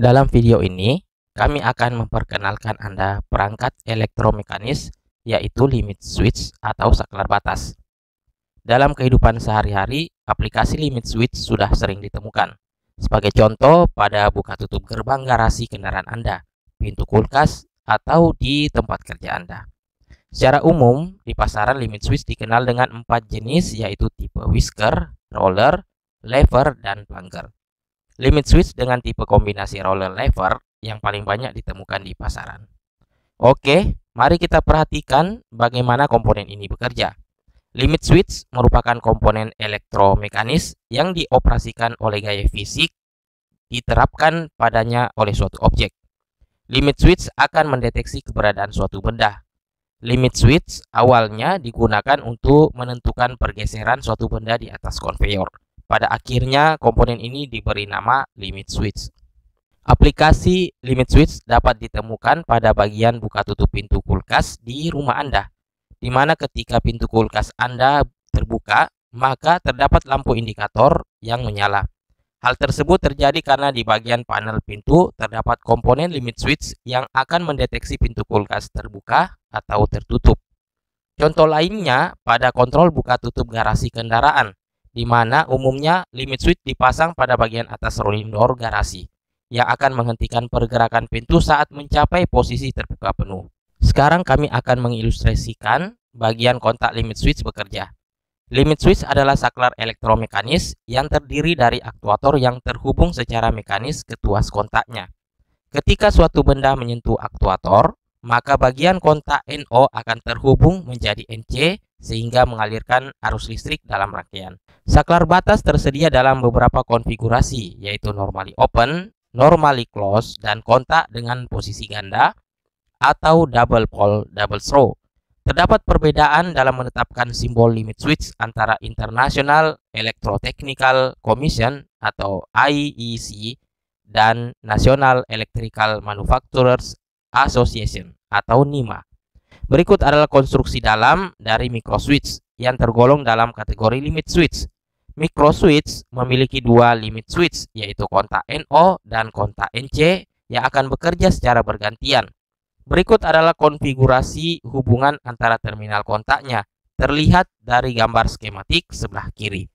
Dalam video ini, kami akan memperkenalkan Anda perangkat elektromekanis, yaitu limit switch atau saklar batas. Dalam kehidupan sehari-hari, aplikasi limit switch sudah sering ditemukan. Sebagai contoh, pada buka tutup gerbang garasi kendaraan Anda, pintu kulkas, atau di tempat kerja Anda. Secara umum, di pasaran limit switch dikenal dengan 4 jenis, yaitu tipe whisker, roller, lever, dan plunger. Limit switch dengan tipe kombinasi roller lever yang paling banyak ditemukan di pasaran. Oke, mari kita perhatikan bagaimana komponen ini bekerja. Limit switch merupakan komponen elektromekanis yang dioperasikan oleh gaya fisik diterapkan padanya oleh suatu objek. Limit switch akan mendeteksi keberadaan suatu benda. Limit switch awalnya digunakan untuk menentukan pergeseran suatu benda di atas konveyor. Pada akhirnya, komponen ini diberi nama limit switch. Aplikasi limit switch dapat ditemukan pada bagian buka tutup pintu kulkas di rumah Anda, di mana ketika pintu kulkas Anda terbuka, maka terdapat lampu indikator yang menyala. Hal tersebut terjadi karena di bagian panel pintu terdapat komponen limit switch yang akan mendeteksi pintu kulkas terbuka atau tertutup. Contoh lainnya pada kontrol buka tutup garasi kendaraan, di mana umumnya limit switch dipasang pada bagian atas rolling door garasi, yang akan menghentikan pergerakan pintu saat mencapai posisi terbuka penuh. Sekarang kami akan mengilustrasikan bagian kontak limit switch bekerja. Limit switch adalah saklar elektromekanis yang terdiri dari aktuator yang terhubung secara mekanis ke tuas kontaknya. Ketika suatu benda menyentuh aktuator, maka bagian kontak NO akan terhubung menjadi NC sehingga mengalirkan arus listrik dalam rangkaian. Saklar batas tersedia dalam beberapa konfigurasi, yaitu normally open, normally close, dan kontak dengan posisi ganda atau double pole double throw. Terdapat perbedaan dalam menetapkan simbol limit switch antara International Electrotechnical Commission atau IEC dan National Electrical Manufacturers Association atau NEMA. Berikut adalah konstruksi dalam dari microswitch yang tergolong dalam kategori limit switch. Microswitch memiliki dua limit switch, yaitu kontak NO dan kontak NC yang akan bekerja secara bergantian. Berikut adalah konfigurasi hubungan antara terminal kontaknya, terlihat dari gambar skematik sebelah kiri.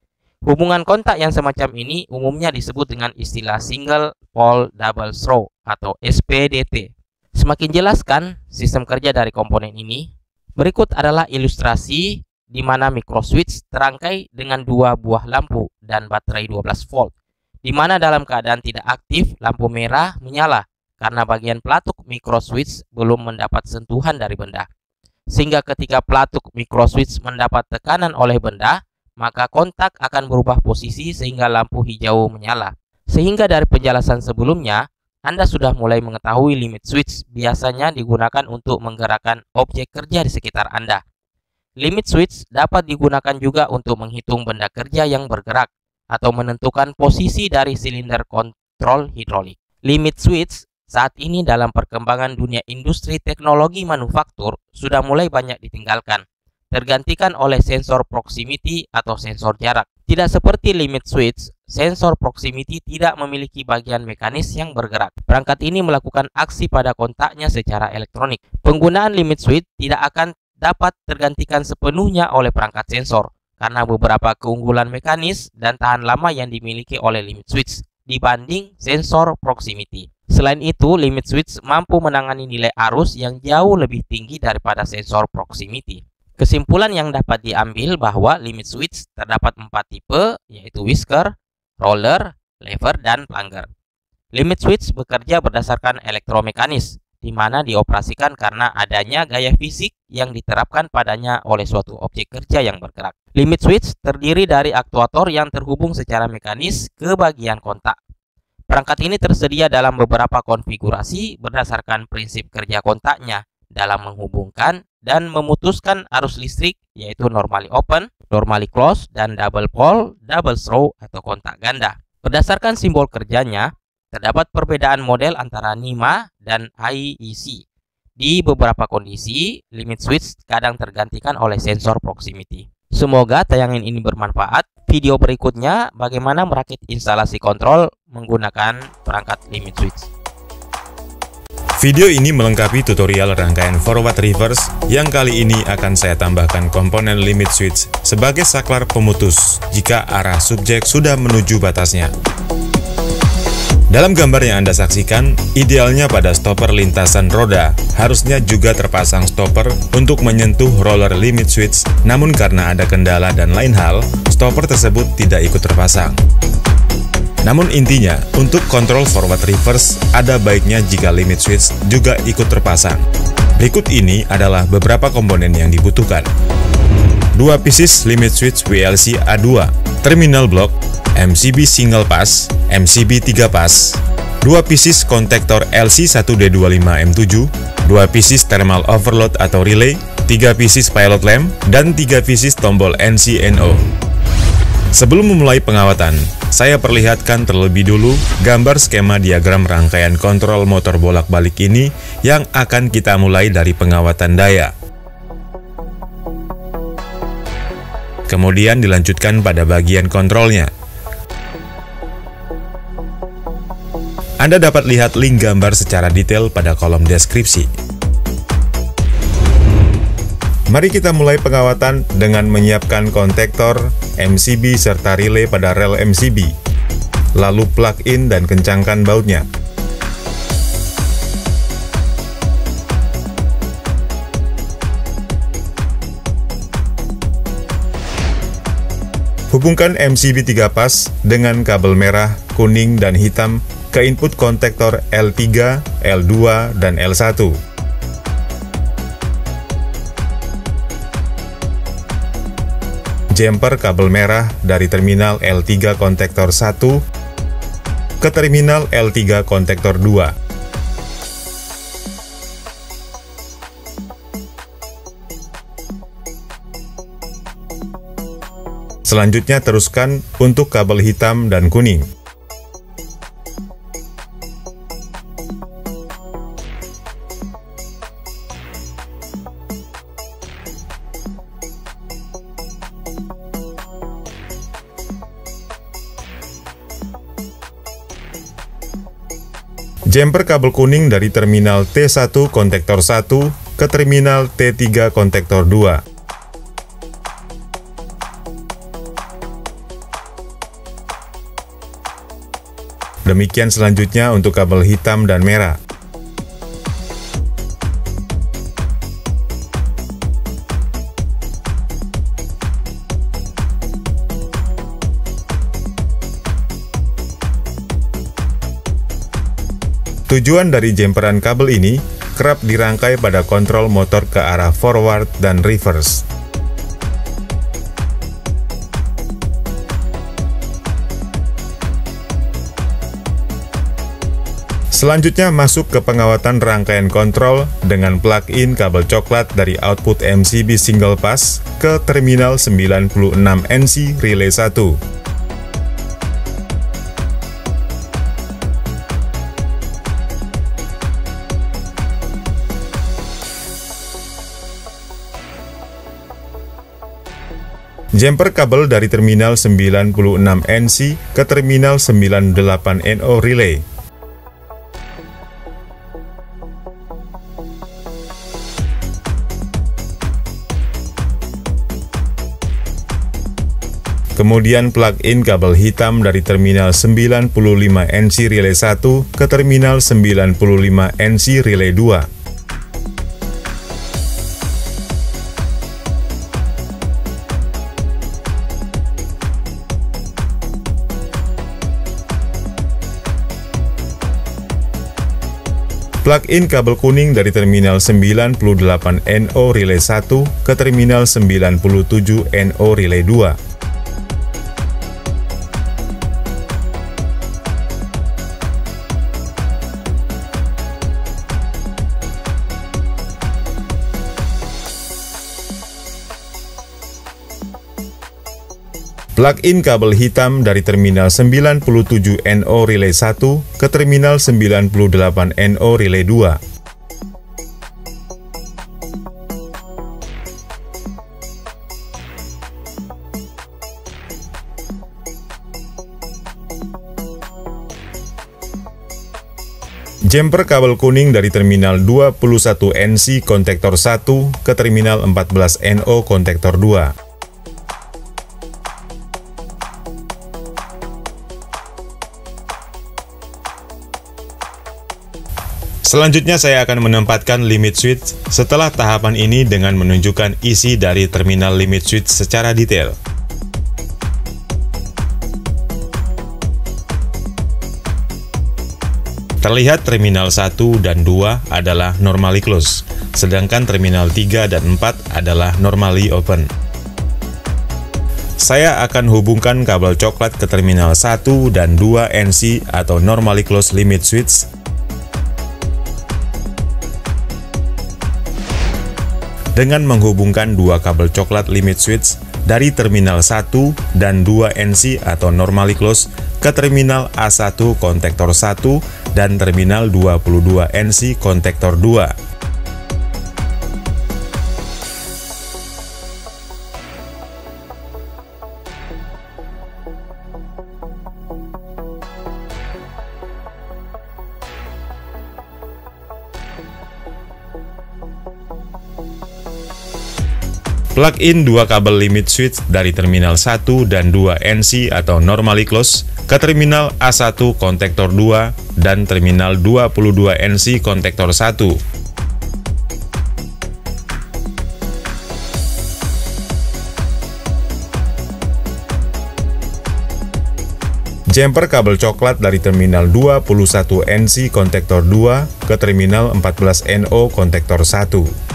Hubungan kontak yang semacam ini umumnya disebut dengan istilah single pole double throw atau SPDT. Semakin jelas kan sistem kerja dari komponen ini? Berikut adalah ilustrasi di mana microswitch terangkai dengan dua buah lampu dan baterai 12 volt, di mana dalam keadaan tidak aktif lampu merah menyala karena bagian pelatuk microswitch belum mendapat sentuhan dari benda. Sehingga ketika pelatuk microswitch mendapat tekanan oleh benda, maka kontak akan berubah posisi sehingga lampu hijau menyala. Sehingga dari penjelasan sebelumnya, Anda sudah mulai mengetahui limit switch biasanya digunakan untuk menggerakkan objek kerja di sekitar Anda. Limit switch dapat digunakan juga untuk menghitung benda kerja yang bergerak atau menentukan posisi dari silinder kontrol hidrolik. Limit switch saat ini dalam perkembangan dunia industri teknologi manufaktur sudah mulai banyak ditinggalkan, tergantikan oleh sensor proximity atau sensor jarak. Tidak seperti limit switch, sensor proximity tidak memiliki bagian mekanis yang bergerak. Perangkat ini melakukan aksi pada kontaknya secara elektronik. Penggunaan limit switch tidak akan dapat tergantikan sepenuhnya oleh perangkat sensor, karena beberapa keunggulan mekanis dan tahan lama yang dimiliki oleh limit switch dibanding sensor proximity. Selain itu, limit switch mampu menangani nilai arus yang jauh lebih tinggi daripada sensor proximity. Kesimpulan yang dapat diambil bahwa limit switch terdapat 4 tipe, yaitu whisker, roller, lever, dan plunger. Limit switch bekerja berdasarkan elektromekanis, di mana dioperasikan karena adanya gaya fisik yang diterapkan padanya oleh suatu objek kerja yang bergerak. Limit switch terdiri dari aktuator yang terhubung secara mekanis ke bagian kontak. Perangkat ini tersedia dalam beberapa konfigurasi berdasarkan prinsip kerja kontaknya dalam menghubungkan dan memutuskan arus listrik, yaitu normally open, normally close, dan double pole double throw atau kontak ganda. Berdasarkan simbol kerjanya, terdapat perbedaan model antara NEMA dan IEC. Di beberapa kondisi, limit switch kadang tergantikan oleh sensor proximity. Semoga tayangan ini bermanfaat. Video berikutnya bagaimana merakit instalasi kontrol menggunakan perangkat limit switch. Video ini melengkapi tutorial rangkaian forward reverse yang kali ini akan saya tambahkan komponen limit switch sebagai saklar pemutus jika arah subjek sudah menuju batasnya. Dalam gambar yang Anda saksikan, idealnya pada stopper lintasan roda harusnya juga terpasang stopper untuk menyentuh roller limit switch, namun karena ada kendala dan lain hal, stopper tersebut tidak ikut terpasang. Namun intinya, untuk kontrol forward reverse, ada baiknya jika limit switch juga ikut terpasang. Berikut ini adalah beberapa komponen yang dibutuhkan. 2 pieces limit switch WLC A2, terminal block, MCB single pass, MCB 3 pass, 2 pieces kontaktor LC1D25M7, 2 pieces thermal overload atau relay, 3 pieces pilot lamp, dan 3 pieces tombol NC/NO. Sebelum memulai pengawatan, saya perlihatkan terlebih dulu gambar skema diagram rangkaian kontrol motor bolak-balik ini yang akan kita mulai dari pengawatan daya. Kemudian dilanjutkan pada bagian kontrolnya. Anda dapat lihat link gambar secara detail pada kolom deskripsi. Mari kita mulai pengawatan dengan menyiapkan kontaktor, MCB serta relay pada rel MCB. Lalu plug in dan kencangkan bautnya. Hubungkan MCB 3 pas dengan kabel merah, kuning, dan hitam ke input kontaktor L3, L2, dan L1. Jumper kabel merah dari terminal L3 kontaktor 1 ke terminal L3 kontaktor 2. Selanjutnya teruskan untuk kabel hitam dan kuning. Jumper kabel kuning dari terminal T1 kontaktor 1 ke terminal T3 kontaktor 2. Demikian selanjutnya untuk kabel hitam dan merah. Tujuan dari jumperan kabel ini kerap dirangkai pada kontrol motor ke arah forward dan reverse. Selanjutnya masuk ke pengawatan rangkaian kontrol dengan plug-in kabel coklat dari output MCB single pass ke terminal 96 NC relay 1. Jumper kabel dari terminal 96 NC ke terminal 98 NO relay. Kemudian plug-in kabel hitam dari terminal 95 NC relay 1 ke terminal 95 NC relay 2. Plug-in kabel kuning dari terminal 98 NO relay 1 ke terminal 97 NO relay 2. Plug-in kabel hitam dari terminal 97 NO relay 1 ke terminal 98 NO relay 2. Jumper kabel kuning dari terminal 21 NC konektor 1 ke terminal 14 NO konektor 2. Selanjutnya saya akan menempatkan limit switch setelah tahapan ini dengan menunjukkan isi dari terminal limit switch secara detail. Terlihat terminal 1 dan 2 adalah normally closed, sedangkan terminal 3 dan 4 adalah normally open. Saya akan hubungkan kabel coklat ke terminal 1 dan 2 NC atau normally closed limit switch. Dengan menghubungkan dua kabel coklat limit switch dari terminal 1 dan 2 NC atau normally closed ke terminal A1 konektor 1 dan terminal 22 NC konektor 2. Plug in dua kabel limit switch dari terminal 1 dan 2 NC atau normally closed ke terminal A1 konektor 2 dan terminal 22 NC konektor 1. Jumper kabel coklat dari terminal 21 NC konektor 2 ke terminal 14 NO konektor 1.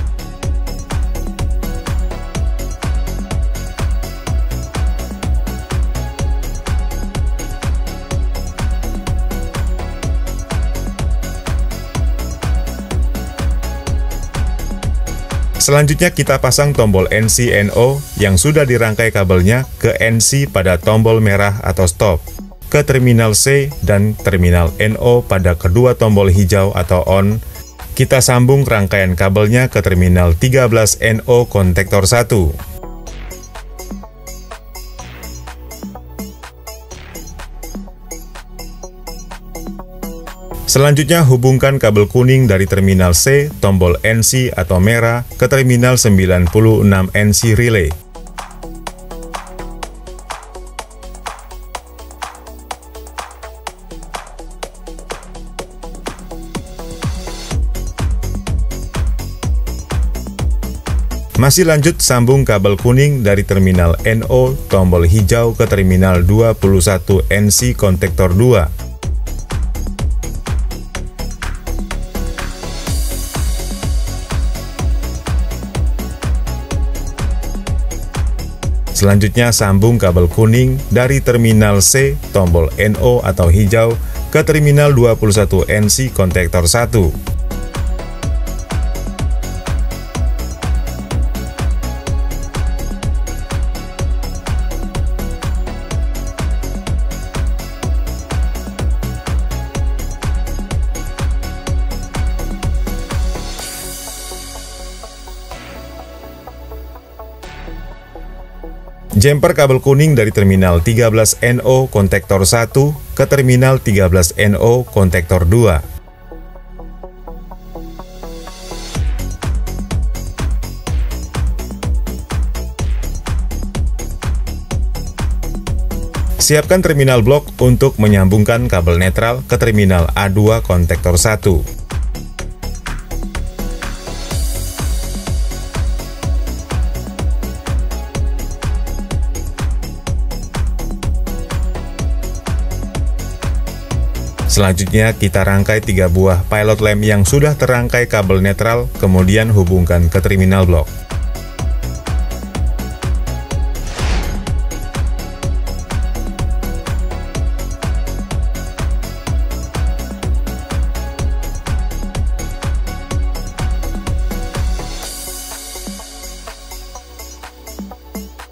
Selanjutnya kita pasang tombol NC/NO yang sudah dirangkai kabelnya ke NC pada tombol merah atau stop, ke terminal C dan terminal NO pada kedua tombol hijau atau on. Kita sambung rangkaian kabelnya ke terminal 13 NO konektor 1. Selanjutnya hubungkan kabel kuning dari terminal C, tombol NC atau merah, ke terminal 96 NC relay. Masih lanjut sambung kabel kuning dari terminal NO, tombol hijau ke terminal 21 NC konektor 2. Selanjutnya sambung kabel kuning dari terminal C, tombol NO atau hijau, ke terminal 21 NC konektor 1. Jumper kabel kuning dari terminal 13 NO konektor 1 ke terminal 13 NO konektor 2. Siapkan terminal blok untuk menyambungkan kabel netral ke terminal A2 konektor 1. Selanjutnya kita rangkai 3 buah pilot lamp yang sudah terangkai kabel netral, kemudian hubungkan ke terminal blok.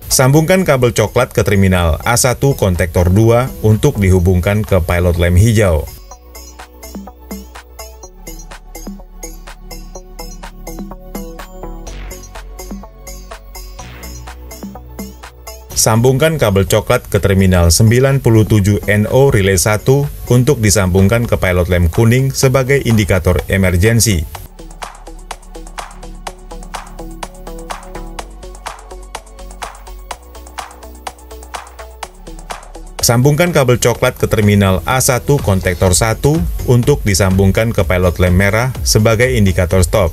Sambungkan kabel coklat ke terminal A1 konektor 2 untuk dihubungkan ke pilot lamp hijau. Sambungkan kabel coklat ke terminal 97NO relay 1 untuk disambungkan ke pilot lamp kuning sebagai indikator emergensi. Sambungkan kabel coklat ke terminal A1 kontaktor 1 untuk disambungkan ke pilot lamp merah sebagai indikator stop.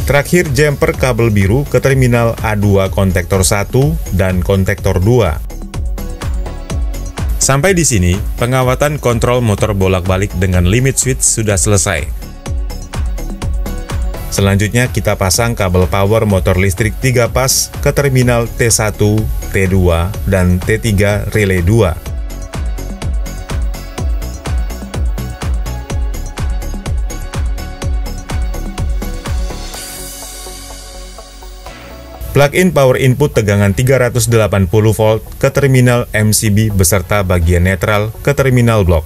Terakhir, jumper kabel biru ke terminal A2 kontaktor 1 dan kontaktor 2. Sampai di sini, pengawatan kontrol motor bolak-balik dengan limit switch sudah selesai. Selanjutnya kita pasang kabel power motor listrik 3 pas ke terminal T1, T2, dan T3 relay 2. Plug-in power input tegangan 380 volt ke terminal MCB beserta bagian netral ke terminal blok.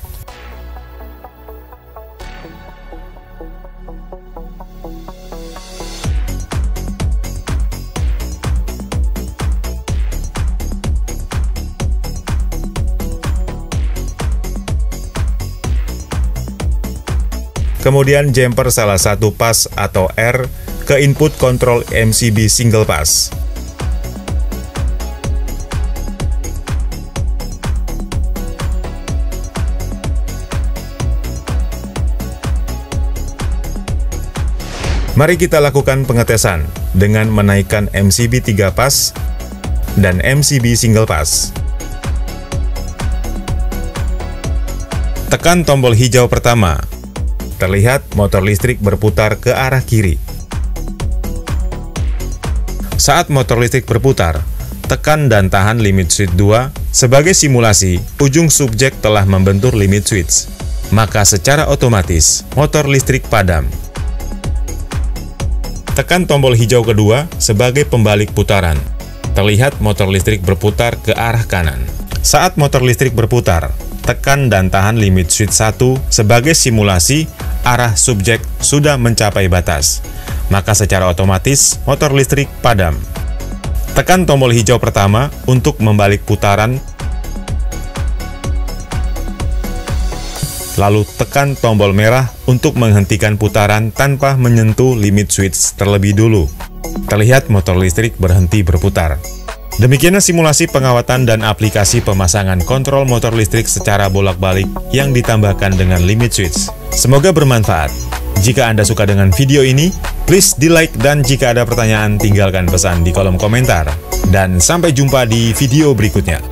Kemudian jumper salah satu pas atau R ke input kontrol MCB single pass. Mari kita lakukan pengetesan dengan menaikkan MCB 3 pas dan MCB single pass. Tekan tombol hijau pertama. Terlihat motor listrik berputar ke arah kiri. Saat motor listrik berputar, tekan dan tahan limit switch 2. Sebagai simulasi, ujung subjek telah membentur limit switch. Maka secara otomatis, motor listrik padam. Tekan tombol hijau kedua sebagai pembalik putaran. Terlihat motor listrik berputar ke arah kanan. Saat motor listrik berputar, tekan dan tahan limit switch 1 sebagai simulasi arah subjek sudah mencapai batas. Maka secara otomatis motor listrik padam. Tekan tombol hijau pertama untuk membalik putaran. Lalu tekan tombol merah untuk menghentikan putaran tanpa menyentuh limit switch terlebih dulu. Terlihat motor listrik berhenti berputar. Demikianlah simulasi pengawatan dan aplikasi pemasangan kontrol motor listrik secara bolak-balik yang ditambahkan dengan limit switch. Semoga bermanfaat. Jika Anda suka dengan video ini, please di-like dan jika ada pertanyaan tinggalkan pesan di kolom komentar. Dan sampai jumpa di video berikutnya.